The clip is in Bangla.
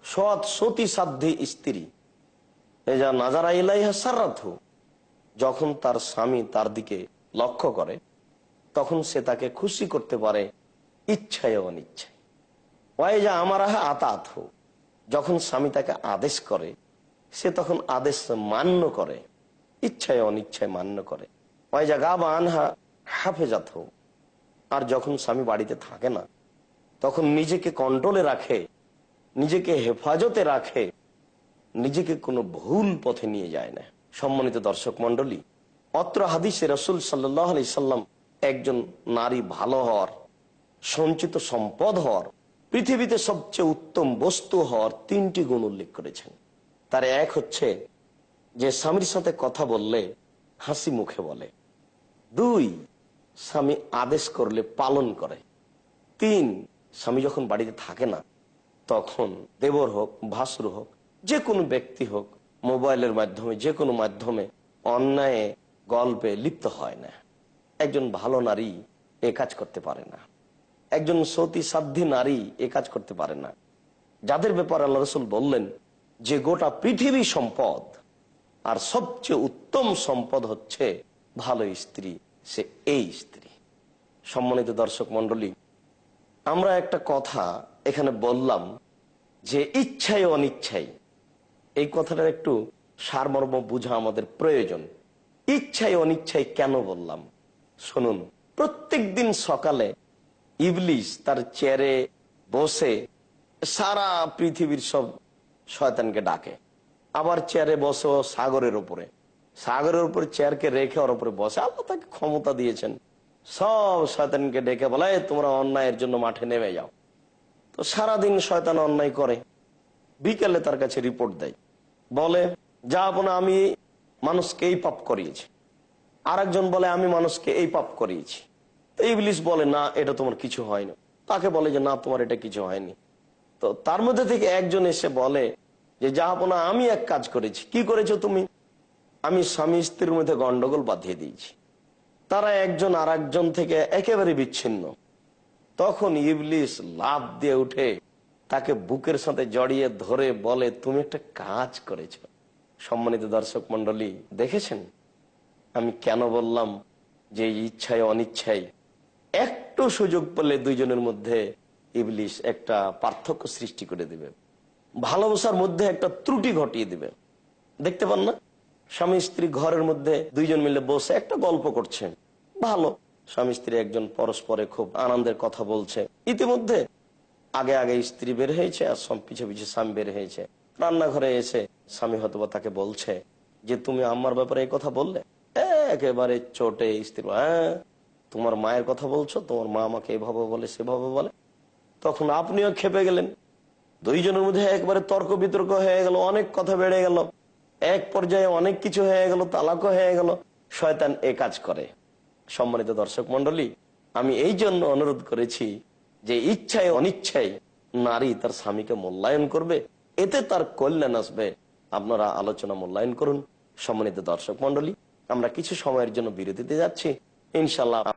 সৎ সতী সাধ্যী স্ত্রী এজা নাজারা ইলাইহা সাররাতহু, যখন তার স্বামী তার দিকে লক্ষ্য করে তখন সে তাকে খুশি করতে পারে ইচ্ছায় অনিচ্ছায়। ওয়াইজা আমারাহা আতাতহু, যখন স্বামী তাকে আদেশ করে সে তখন আদেশ মান্য করে, ইচ্ছায় অনিচ্ছায় মান্য করে। ওয়াইজা গাবা আনহা হাফেজাতহু, আর যখন স্বামী বাড়িতে থাকে না তখন নিজেকে কন্ট্রোলে রাখে, নিজেকে হেফাজতে রাখে, নিজেকে কোনো ভুল পথে নিয়ে যায় না। সম্মানিত দর্শক মন্ডলী, অত্র হাদিসে রাসূল সাল্লাল্লাহু আলাইহি সাল্লাম একজন নারী ভালো হওয়ার, সঞ্চিত সম্পদ হওয়ার, পৃথিবীতে সবচেয়ে উত্তম বস্তু হওয়ার 3টি গুণ উল্লেখ করেছেন। তার এক হচ্ছে যে স্বামীর সাথে কথা বললে হাসি মুখে বলে, 2 স্বামী আদেশ করলে পালন করে, 3 স্বামী যখন বাড়িতে থাকে না তখন দেবর হোক ভাসুর হোক যে কোনো ব্যক্তি হোক মোবাইলের মাধ্যমে যে কোনো মাধ্যমে অন্যায় গল্পে লিপ্ত হয় না। একজন ভালো নারী এ কাজ করতে পারে না, একজন সতী সাধ্যী নারী এ কাজ করতে পারে না, যাদের ব্যাপারে আল্লাহ রাসূল বললেন যে গোটা পৃথিবী সম্পদ আর সবচেয়ে উত্তম সম্পদ হচ্ছে ভালো স্ত্রী, সে এই স্ত্রী। সম্মানিত দর্শক মন্ডলী, আমরা একটা কথা এখানে বললাম যে ইচ্ছায় অনিচ্ছায়, এই কথাটার একটু সারমর্ম বোঝা আমাদের প্রয়োজন। ইচ্ছায় অনিচ্ছায় কেন বললাম শুনুন। প্রত্যেক দিন সকালে ইবলিস তার চেয়ারে বসে সারা পৃথিবীর সব শয়তানকে ডাকে, আবার চেয়ারে বসে সাগরের উপরে, সাগরের উপরে চেয়ারকে রেখে ওর উপরে বসে। আল্লাহ তাকে ক্ষমতা দিয়েছেন, সব শয়তানকে ডেকে বলে তোমরা অন্যায়ের জন্য মাঠে নেমে যাও। তো সারাদিন শয়তান অন্যায় করে, বিকেলে তার কাছে রিপোর্ট দেয়, বলে যা আপনা আমি মানুষকে এই পাপ করিয়েছি, আর একজন বলে আমি মানুষকে এই পাপ করিয়েছি। তো ইবলিস বলে না এটা তোমার কিছু হয়নি, তাকে বলে যে না তোমার এটা কিছু হয়নি। তো তার মধ্যে থেকে একজন এসে বলে যে যা আপনা আমি এক কাজ করেছি। কি করেছো তুমি? আমি স্বামী স্ত্রীর মধ্যে গন্ডগোল বাঁধিয়ে দিয়েছি, তারা একজন আর একজন থেকে একেবারে বিচ্ছিন্ন। তখন ইবলিস লাফ দিয়ে উঠে তাকে বুকের সাথে জড়িয়ে ধরে বলে তুমি একটা কাজ করেছ। সম্মানিত দর্শক মন্ডলী, দেখেছেন আমি কেন বললাম যে ইচ্ছায় অনিচ্ছায় একটু সুযোগ পেলে দুইজনের মধ্যে ইবলিস একটা পার্থক্য সৃষ্টি করে দিবে, ভালোবাসার মধ্যে একটা ত্রুটি ঘটিয়ে দিবে। দেখতে পান না, স্বামী স্ত্রী ঘরের মধ্যে দুইজন মিলে বসে একটা গল্প করছে, ভালো স্বামী স্ত্রী একজন পরস্পরে খুব আনন্দের কথা বলছে, ইতিমধ্যে আগে আগে স্ত্রী বের হয়েছে আর পিছে পিছে স্বামী বের হয়েছে। রান্নাঘরে এসে স্বামী হয়তোবা তাকে বলছে যে তুমি আমার ব্যাপারে এই কথা বললে। একেবারে চোটে স্ত্রী, হ্যাঁ তোমার মায়ের কথা বলছো, তোমার মা আমাকে এভাবে বলে সেভাবে বলে। তখন আপনিও খেপে গেলেন, দুইজনের মধ্যে একবারে তর্ক বিতর্ক হয়ে গেল, অনেক কথা বেড়ে গেল, এক পর্যায়ে অনেক কিছু হয়ে গেল, তালাকও হয়ে গেল। শয়তান এ কাজ করে। সম্মানিত দর্শক মন্ডলী, আমি এই জন্য অনুরোধ করেছি যে ইচ্ছায় অনিচ্ছায় নারী তার স্বামীকে মূল্যায়ন করবে, এতে তার কল্যাণ আসবে। আপনারা আলোচনা মূল্যায়ন করুন। সম্মানিত দর্শক মন্ডলী, আমরা কিছু সময়ের জন্য বিরতিতে যাচ্ছি, ইনশাল্লাহ